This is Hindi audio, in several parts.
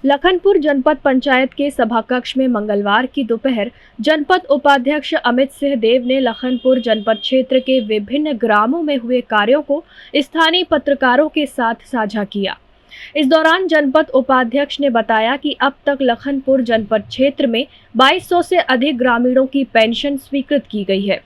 लखनपुर जनपद पंचायत के सभाकक्ष में मंगलवार की दोपहर जनपद उपाध्यक्ष अमित सिंह देव ने लखनपुर जनपद क्षेत्र के विभिन्न ग्रामों में हुए कार्यों को स्थानीय पत्रकारों के साथ साझा किया। इस दौरान जनपद उपाध्यक्ष ने बताया कि अब तक लखनपुर जनपद क्षेत्र में 2200 से अधिक ग्रामीणों की पेंशन स्वीकृत की गई है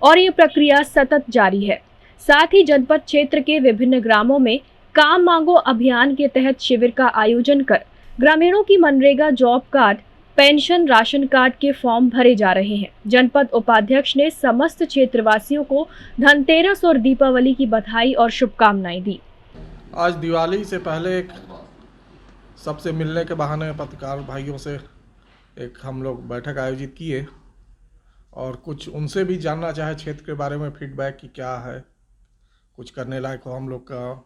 और ये प्रक्रिया सतत जारी है। साथ ही जनपद क्षेत्र के विभिन्न ग्रामों में काम मांगो अभियान के तहत शिविर का आयोजन कर ग्रामीणों की MNREGA job card, pension, ration card के फॉर्म भरे जा रहे हैं। जनपद उपाध्यक्ष ने समस्त क्षेत्रवासियों को धनतेरस और दीपावली की बधाई और शुभकामनाएं दी। आज दिवाली से पहले एक सबसे मिलने के बहाने पत्रकार भाइयों से एक हम लोग बैठक आयोजित किए और कुछ उनसे भी जानना चाहे क्षेत्र के बारे में फीडबैक कि क्या है, कुछ करने लायक हो, हम लोग का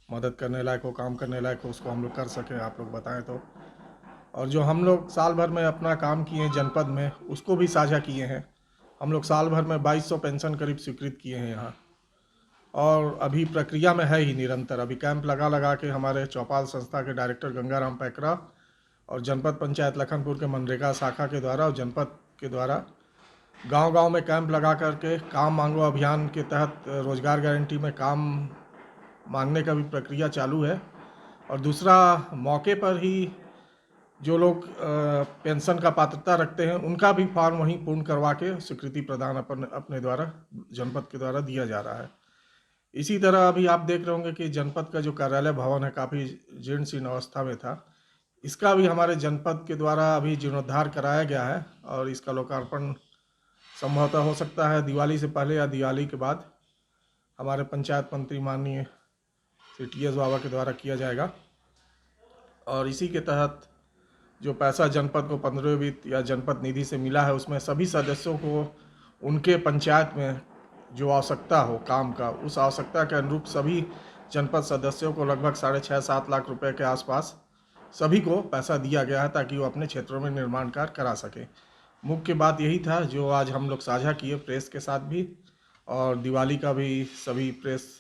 मदद करने लायक हो, काम करने लायक हो, उसको हम लोग कर सकें, आप लोग बताएं तो। और जो हम लोग साल भर में अपना काम किए जनपद में उसको भी साझा किए हैं। हम लोग साल भर में 2200 पेंशन करीब स्वीकृत किए हैं यहाँ, और अभी प्रक्रिया में है ही निरंतर। अभी कैंप लगा के हमारे चौपाल संस्था के डायरेक्टर गंगाराम पैकरा और जनपद पंचायत लखनपुर के मनरेगा शाखा के द्वारा और जनपद के द्वारा गांव-गांव में कैंप लगा करके काम मांगो अभियान के तहत रोजगार गारंटी में काम मांगने का भी प्रक्रिया चालू है। और दूसरा, मौके पर ही जो लोग पेंशन का पात्रता रखते हैं उनका भी फॉर्म वहीं पूर्ण करवा के स्वीकृति प्रदान अपने द्वारा जनपद के द्वारा दिया जा रहा है। इसी तरह अभी आप देख रहे होंगे कि जनपद का जो कार्यालय भवन है काफ़ी जीर्ण शीर्ण अवस्था में था, इसका भी हमारे जनपद के द्वारा अभी जीर्णोद्धार कराया गया है और इसका लोकार्पण संभवतः हो सकता है दिवाली से पहले या दिवाली के बाद हमारे पंचायत मंत्री माननीय श्री TS बाबा के द्वारा किया जाएगा। और इसी के तहत जो पैसा जनपद को 15वें वित्त या जनपद निधि से मिला है उसमें सभी सदस्यों को उनके पंचायत में जो आवश्यकता हो काम का, उस आवश्यकता के अनुरूप सभी जनपद सदस्यों को लगभग 6.5-7 लाख रुपए के आसपास सभी को पैसा दिया गया है ताकि वो अपने क्षेत्रों में निर्माण कार्य करा सकें। मुख्य बात यही था जो आज हम लोग साझा किए प्रेस के साथ भी, और दिवाली का भी सभी प्रेस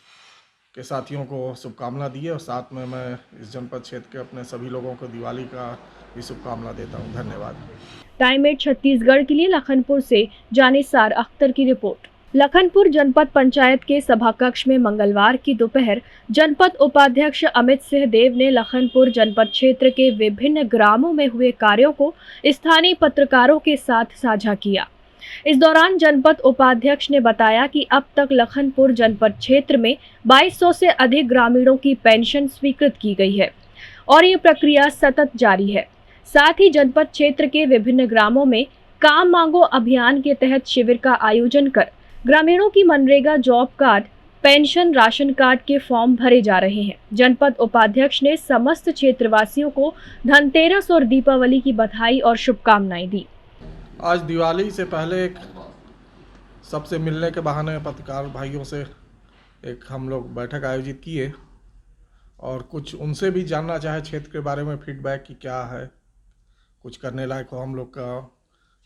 के साथियों को शुभकामना दी है। और साथ में मैं इस जनपद क्षेत्र के अपने सभी लोगों को दिवाली का भी शुभकामना देता हूं। धन्यवाद। टाइम 8 छत्तीसगढ़ के लिए लखनपुर से जानिसार अख्तर की रिपोर्ट। लखनपुर जनपद पंचायत के सभाकक्ष में मंगलवार की दोपहर जनपद उपाध्यक्ष अमित सिंह देव ने लखनपुर जनपद क्षेत्र के विभिन्न ग्रामों में हुए कार्यों को स्थानीय पत्रकारों के साथ साझा किया। इस दौरान जनपद उपाध्यक्ष ने बताया कि अब तक लखनपुर जनपद क्षेत्र में 2200 से अधिक ग्रामीणों की पेंशन स्वीकृत की गई है और ये प्रक्रिया सतत जारी है। साथ ही जनपद क्षेत्र के विभिन्न ग्रामों में काम मांगो अभियान के तहत शिविर का आयोजन कर ग्रामीणों की MNREGA job card, pension, ration card के फॉर्म भरे जा रहे हैं। जनपद उपाध्यक्ष ने समस्त क्षेत्रवासियों को धनतेरस और दीपावली की बधाई और शुभकामनाएं दी। आज दिवाली से पहले एक सबसे मिलने के बहाने पत्रकार भाइयों से एक हम लोग बैठक आयोजित किए और कुछ उनसे भी जानना चाहे क्षेत्र के बारे में फीडबैक कि क्या है, कुछ करने लायक हो, हम लोग का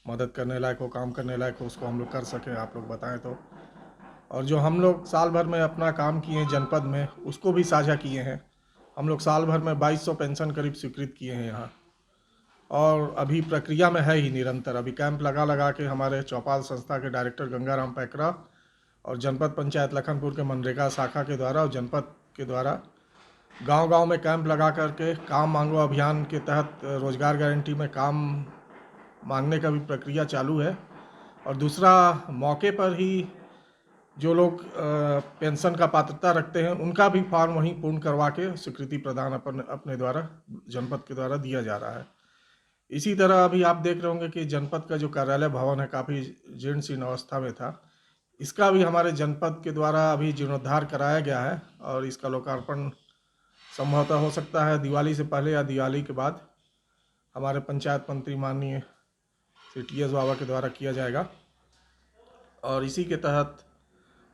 मदद करने लायक हो, काम करने लायक हो, उसको हम लोग कर सकें, आप लोग बताएं तो। और जो हम लोग साल भर में अपना काम किए जनपद में उसको भी साझा किए हैं। हम लोग साल भर में 2200 पेंशन करीब स्वीकृत किए हैं यहाँ, और अभी प्रक्रिया में है ही निरंतर। अभी कैंप लगा के हमारे चौपाल संस्था के डायरेक्टर गंगाराम पैकरा और जनपद पंचायत लखनपुर के मनरेगा शाखा के द्वारा और जनपद के द्वारा गांव-गांव में कैंप लगा करके काम मांगो अभियान के तहत रोजगार गारंटी में काम मांगने का भी प्रक्रिया चालू है। और दूसरा, मौके पर ही जो लोग पेंशन का पात्रता रखते हैं उनका भी फॉर्म वहीं पूर्ण करवा के स्वीकृति प्रदान अपने द्वारा जनपद के द्वारा दिया जा रहा है। इसी तरह अभी आप देख रहे होंगे कि जनपद का जो कार्यालय भवन है काफ़ी जीर्ण शीर्ण अवस्था में था, इसका भी हमारे जनपद के द्वारा अभी जीर्णोद्धार कराया गया है और इसका लोकार्पण संभवतः हो सकता है दिवाली से पहले या दिवाली के बाद हमारे पंचायत मंत्री माननीय श्री TS बाबा के द्वारा किया जाएगा। और इसी के तहत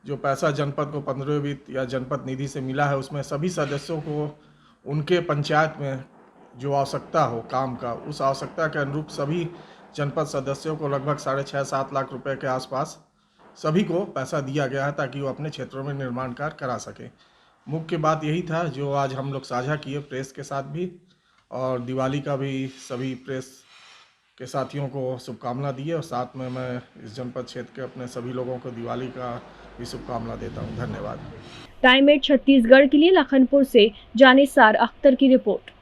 जो पैसा जनपद को 15वें वित्त या जनपद निधि से मिला है उसमें सभी सदस्यों को उनके पंचायत में जो आवश्यकता हो काम का, उस आवश्यकता के अनुरूप सभी जनपद सदस्यों को लगभग 6.5-7 लाख रुपए के आसपास सभी को पैसा दिया गया है ताकि वो अपने क्षेत्रों में निर्माण कार्य करा सकें। मुख्य बात यही था जो आज हम लोग साझा किए प्रेस के साथ भी, और दिवाली का भी सभी प्रेस के साथियों को शुभकामना दी है और साथ में मैं इस जनपद क्षेत्र के अपने सभी लोगों को दिवाली का भी शुभकामना देता हूं। धन्यवाद। टाइम 8 छत्तीसगढ़ के लिए लखनपुर से जानिसार अख्तर की रिपोर्ट।